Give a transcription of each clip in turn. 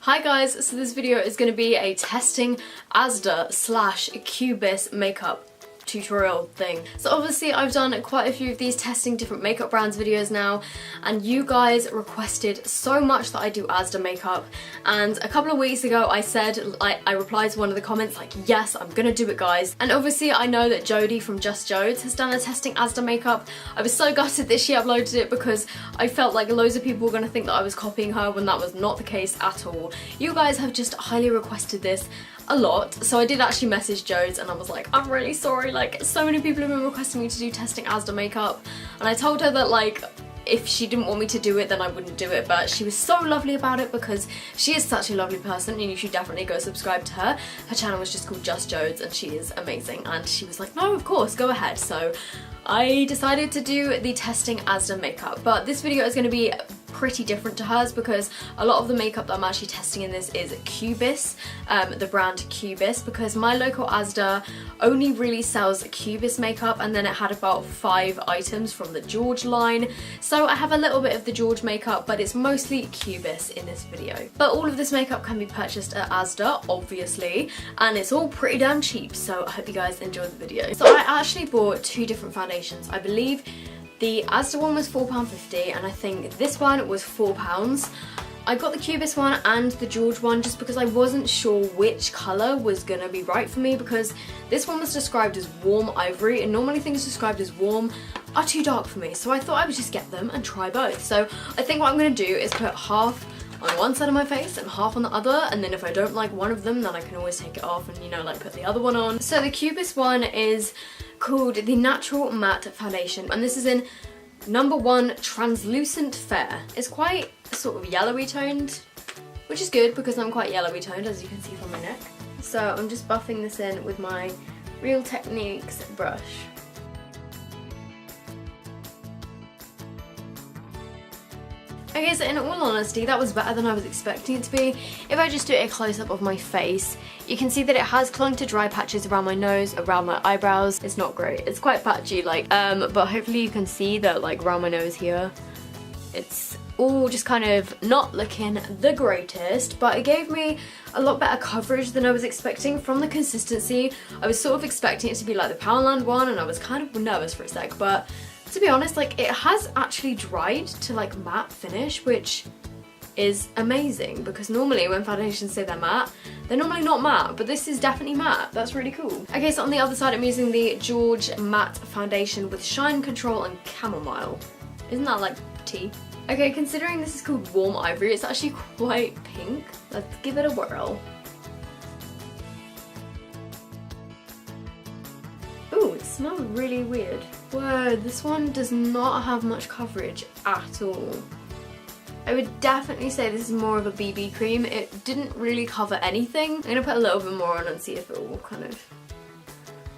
Hi guys, so this video is going to be a testing ASDA / KUBISS makeup tutorial thing. So obviously I've done quite a few of these testing different makeup brands videos now, and you guys requested so much that I do ASDA makeup, and a couple of weeks ago I said, I replied to one of the comments like, yes, I'm gonna do it guys. And obviously I know that Jodie from Just Jodes has done a testing ASDA makeup. I was so gutted that she uploaded it because I felt like loads of people were gonna think that I was copying her when that was not the case at all. You guys have just highly requested this a lot, so I did actually message Jodes and I was like, I'm really sorry, like so many people have been requesting me to do testing ASDA makeup, and I told her that like if she didn't want me to do it then I wouldn't do it, but she was so lovely about it because she is such a lovely person and you should definitely go subscribe to her. Her channel was just called Just Jodes and she is amazing, and she was like, no, of course, go ahead. So I decided to do the testing ASDA makeup, but this video is going to be pretty different to hers because a lot of the makeup that I'm actually testing in this is KUBISS, the brand KUBISS, because my local ASDA only really sells KUBISS makeup, and then it had about 5 items from the George line. So I have a little bit of the George makeup, but it's mostly KUBISS in this video. But all of this makeup can be purchased at ASDA, obviously, and it's all pretty damn cheap, so I hope you guys enjoy the video. So I actually bought 2 different foundations. I believe the ASDA one was £4.50 and I think this one was £4. I got the KUBISS one and the George one just because I wasn't sure which colour was gonna be right for me, because this one was described as warm ivory and normally things described as warm are too dark for me, so I thought I would just get them and try both. So I think what I'm gonna do is put half on one side of my face and half on the other, and then if I don't like one of them then I can always take it off and, you know, like put the other one on. So the KUBISS one is called the Natural Matte Foundation, and this is in number 1 Translucent Fair. It's quite sort of yellowy toned, which is good because I'm quite yellowy toned, as you can see from my neck. So I'm just buffing this in with my Real Techniques brush. Okay, so in all honesty, that was better than I was expecting it to be. If I just do a close-up of my face, you can see that it has clung to dry patches around my nose, around my eyebrows. It's not great. It's quite patchy, like, but hopefully you can see that, like, around my nose here, it's all just kind of not looking the greatest, but it gave me a lot better coverage than I was expecting from the consistency. I was sort of expecting it to be like the Poundland one, and I was kind of nervous for a sec, but to be honest, like, it has actually dried to like matte finish, which is amazing because normally when foundations say they're matte, they're normally not matte, but this is definitely matte. That's really cool. Okay, so on the other side I'm using the George Matte Foundation with Shine Control and Chamomile. Isn't that like tea? Okay, considering this is called Warm Ivory, it's actually quite pink. Let's give it a whirl. Ooh, it smells really weird. Whoa, this one does not have much coverage at all. I would definitely say this is more of a BB cream. It didn't really cover anything. I'm gonna put a little bit more on and see if it will kind of...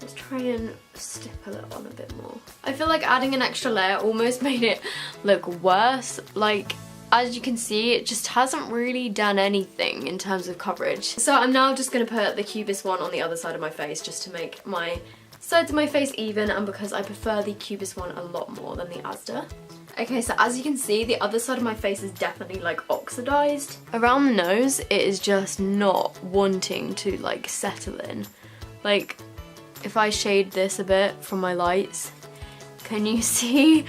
Let's try and stipple it on a bit more. I feel like adding an extra layer almost made it look worse. Like, as you can see, it just hasn't really done anything in terms of coverage. So I'm now just gonna put the KUBISS one on the other side of my face just to make my sides of my face even, and because I prefer the KUBISS one a lot more than the ASDA. Okay, so as you can see, the other side of my face is definitely like oxidized. Around the nose, it is just not wanting to like settle in. Like, if I shade this a bit from my lights, can you see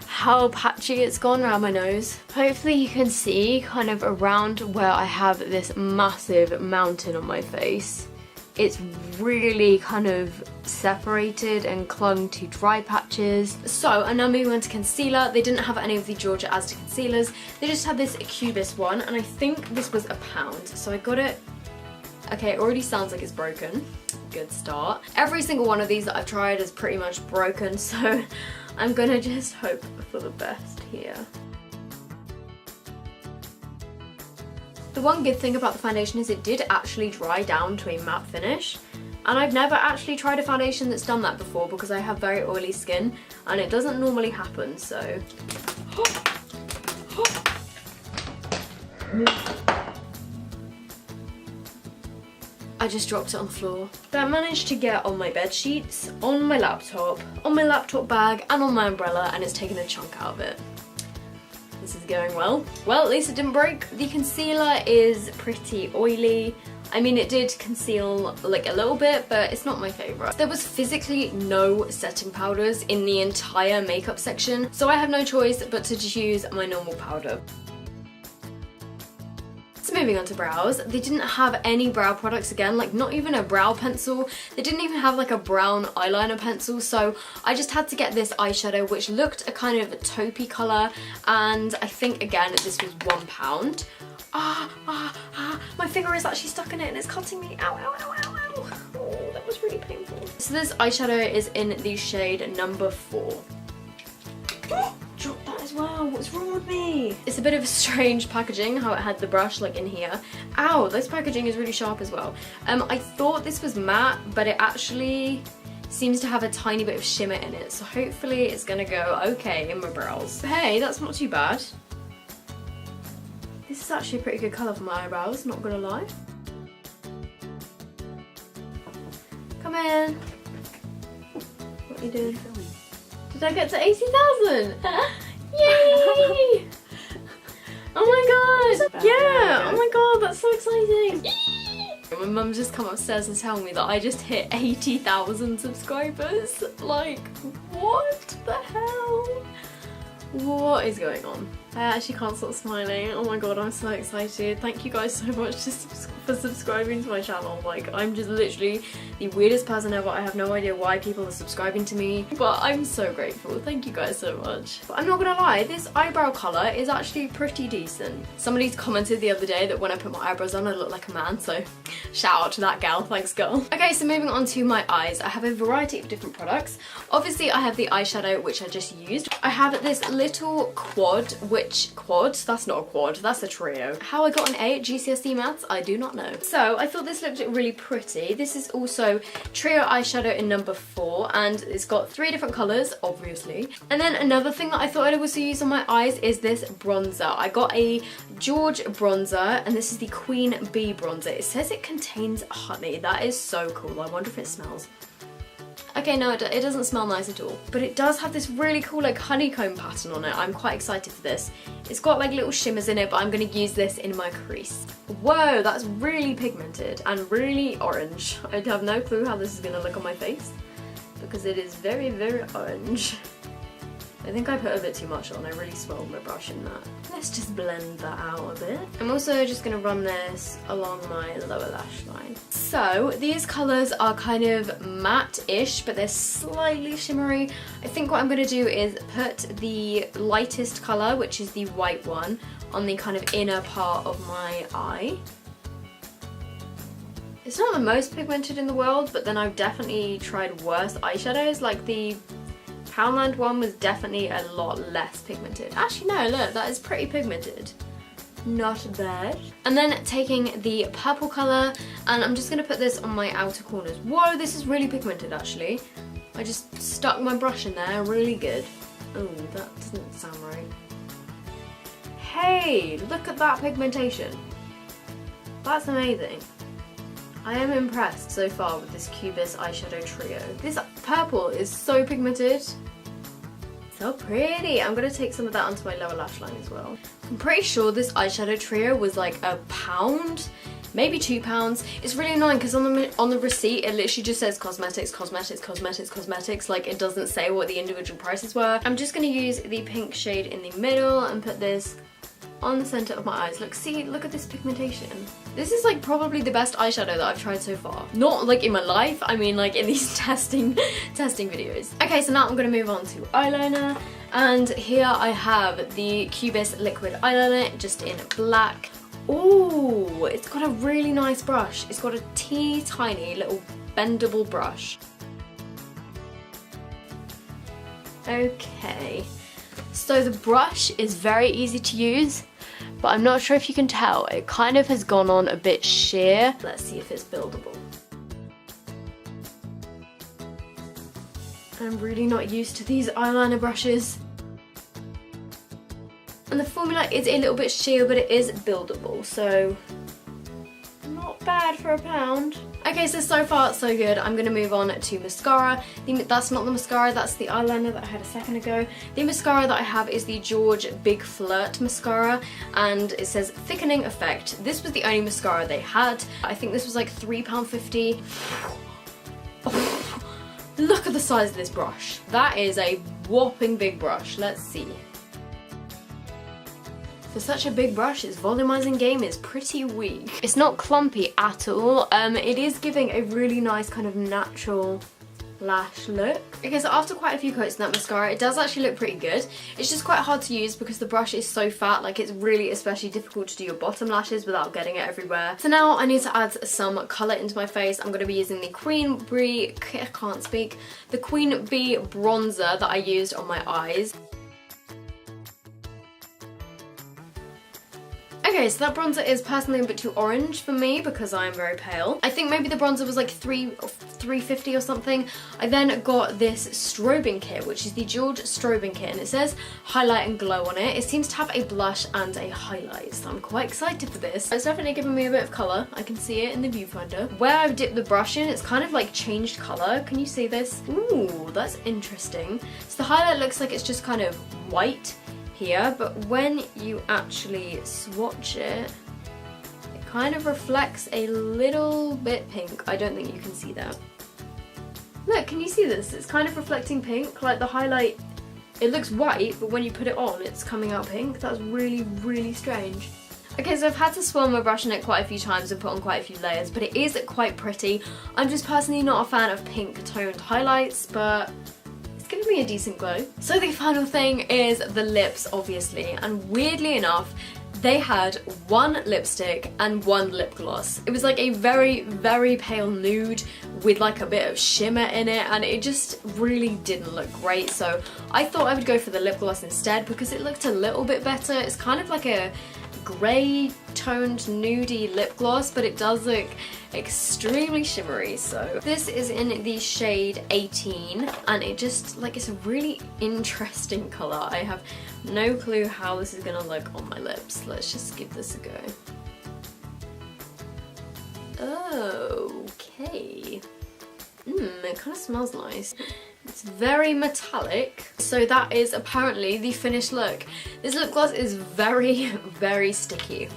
how patchy it's gone around my nose? Hopefully you can see kind of around where I have this massive mountain on my face. It's really kind of separated and clung to dry patches. So I'm now moving on to concealer. They didn't have any of the Georgia ASDA concealers. They just had this KUBISS one, and I think this was £1. So I got it. Okay, it already sounds like it's broken. Good start. Every single one of these that I've tried is pretty much broken, so I'm gonna just hope for the best here. The one good thing about the foundation is it did actually dry down to a matte finish, and I've never actually tried a foundation that's done that before because I have very oily skin and it doesn't normally happen, so... I just dropped it on the floor. But I managed to get on my bed sheets, on my laptop bag, and on my umbrella, and it's taken a chunk out of it. this is going well. Well, at least it didn't break. The concealer is pretty oily. I mean, it did conceal like a little bit, but it's not my favourite. There was physically no setting powders in the entire makeup section, so I have no choice but to just use my normal powder. So moving on to brows, they didn't have any brow products again, like not even a brow pencil. They didn't even have like a brown eyeliner pencil, so I just had to get this eyeshadow which looked a kind of taupey colour, and I think again this was £1. My finger is actually stuck in it and it's cutting me. Ow, ow, ow, ow, ow. Oh, that was really painful. So this eyeshadow is in the shade number 4. Drop that as well, what's wrong with me? It's a bit of a strange packaging, how it had the brush like in here. Ow, this packaging is really sharp as well. I thought this was matte, but it actually seems to have a tiny bit of shimmer in it, so hopefully it's gonna go okay in my brows. Hey, that's not too bad. This is actually a pretty good colour for my eyebrows, not gonna lie. Come in. What are you doing? Did I get to 80,000? Yay! Oh my god! Yeah! Oh my god, that's so exciting! My mum just come upstairs and tell me that I just hit 80,000 subscribers. Like, what the hell? What is going on? I actually can't stop smiling. Oh my god, I'm so excited. Thank you guys so much for subscribing to my channel. Like, I'm just literally the weirdest person ever. I have no idea why people are subscribing to me, but I'm so grateful. Thank you guys so much. But I'm not gonna lie, this eyebrow colour is actually pretty decent. Somebody's commented the other day that when I put my eyebrows on I look like a man, so shout out to that gal. Thanks, girl. Okay, so moving on to my eyes. I have a variety of different products. Obviously, I have the eyeshadow, which I just used. I have this little quad, that's not a quad, that's a trio. How I got an A at GCSE maths, I do not know. So I thought this looked really pretty. This is also trio eyeshadow in number 4, and it's got 3 different colours, obviously. And then another thing that I thought I'd also use on my eyes is this bronzer. I got a George bronzer, and this is the Queen Bee bronzer. It says it contains honey. That is so cool. I wonder if it smells. Okay, no, it doesn't smell nice at all. But it does have this really cool like honeycomb pattern on it. I'm quite excited for this. It's got like little shimmers in it, but I'm going to use this in my crease. Whoa, that's really pigmented and really orange. I have no clue how this is going to look on my face because it is very, very orange. I think I put a bit too much on. I really swelled my brush in that. Let's just blend that out a bit. I'm also just going to run this along my lower lash line. So these colours are kind of matte-ish, but they're slightly shimmery. I think what I'm going to do is put the lightest colour, which is the white one, on the kind of inner part of my eye. It's not the most pigmented in the world, but then I've definitely tried worse eyeshadows, like the Poundland one was definitely a lot less pigmented. Actually no, look, that is pretty pigmented. Not bad. And then taking the purple colour, and I'm just going to put this on my outer corners. Whoa, this is really pigmented actually. I just stuck my brush in there, really good. Oh, that doesn't sound right. Hey, look at that pigmentation. That's amazing. I am impressed so far with this KUBISS eyeshadow trio. This purple is so pigmented. So pretty. I'm going to take some of that onto my lower lash line as well. I'm pretty sure this eyeshadow trio was like £1, maybe £2. It's really annoying because on the receipt it literally just says cosmetics, cosmetics, cosmetics, cosmetics. Like it doesn't say what the individual prices were. I'm just going to use the pink shade in the middle and put this on the centre of my eyes. Look, see, look at this pigmentation. This is like probably the best eyeshadow that I've tried so far. Not like in my life, I mean like in these testing videos. Okay, so now I'm gonna move on to eyeliner, and here I have the KUBISS liquid eyeliner just in black. Ooh, it's got a really nice brush. It's got a teeny tiny little bendable brush. Okay. So the brush is very easy to use, but I'm not sure if you can tell, it kind of has gone on a bit sheer. Let's see if it's buildable. I'm really not used to these eyeliner brushes. And the formula is a little bit sheer, but it is buildable, so I'm not bad for £1. Okay, so far so good. I'm gonna move on to mascara. That's not the mascara, that's the eyeliner that I had a second ago. The mascara that I have is the George Big Flirt mascara, and it says thickening effect. This was the only mascara they had. I think this was like £3.50. Oh, look at the size of this brush. That is a whopping big brush. Let's see. For such a big brush, its volumizing game is pretty weak. It's not clumpy at all. It is giving a really nice kind of natural lash look. Okay, so after quite a few coats in that mascara, it does actually look pretty good. It's just quite hard to use because the brush is so fat, like it's really especially difficult to do your bottom lashes without getting it everywhere. So now I need to add some colour into my face. I'm going to be using the Queen Bee bronzer that I used on my eyes. Okay, so that bronzer is personally a bit too orange for me because I am very pale. I think maybe the bronzer was like $3.50 or something. I then got this strobing kit, which is the George strobing kit, and it says highlight and glow on it. It seems to have a blush and a highlight, so I'm quite excited for this. It's definitely giving me a bit of colour. I can see it in the viewfinder. Where I've dipped the brush in, it's kind of like changed colour. Can you see this? Ooh, that's interesting. So the highlight looks like it's just kind of white here, but when you actually swatch it, it kind of reflects a little bit pink. I don't think you can see that. Look, can you see this? It's kind of reflecting pink, like the highlight, it looks white, but when you put it on, it's coming out pink. That's really, really strange. Okay, so I've had to swirl my brush in it quite a few times and put on quite a few layers, but it is quite pretty. I'm just personally not a fan of pink toned highlights, but it's giving me a decent glow. So the final thing is the lips, obviously, and weirdly enough, they had one lipstick and one lip gloss. It was like a very, very pale nude with like a bit of shimmer in it, and it just really didn't look great. So I thought I would go for the lip gloss instead because it looked a little bit better. It's kind of like a grey toned nudie lip gloss, but it does look extremely shimmery. So this is in the shade 18, and it just like, it's a really interesting colour. I have no clue how this is gonna look on my lips. Let's just give this a go. Okay. It kind of smells nice. It's very metallic. So that is apparently the finished look. This lip gloss is very, very sticky.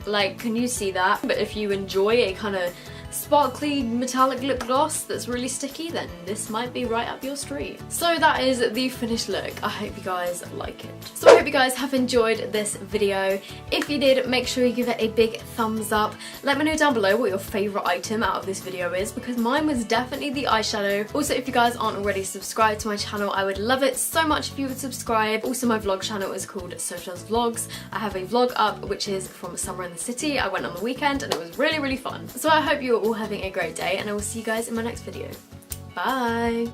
Like, can you see that? But if you enjoy a kind of sparkly metallic lip gloss that's really sticky, then this might be right up your street. So that is the finished look. I hope you guys like it. So I hope you guys have enjoyed this video. If you did, make sure you give it a big thumbs up. Let me know down below what your favourite item out of this video is, because mine was definitely the eyeshadow. Also, if you guys aren't already subscribed to my channel, I would love it so much if you would subscribe. Also, my vlog channel is called Sophdoes Vlogs. I have a vlog up which is from summer in the city. I went on the weekend and it was really, really fun. So I hope you're all having a great day, and I will see you guys in my next video. Bye!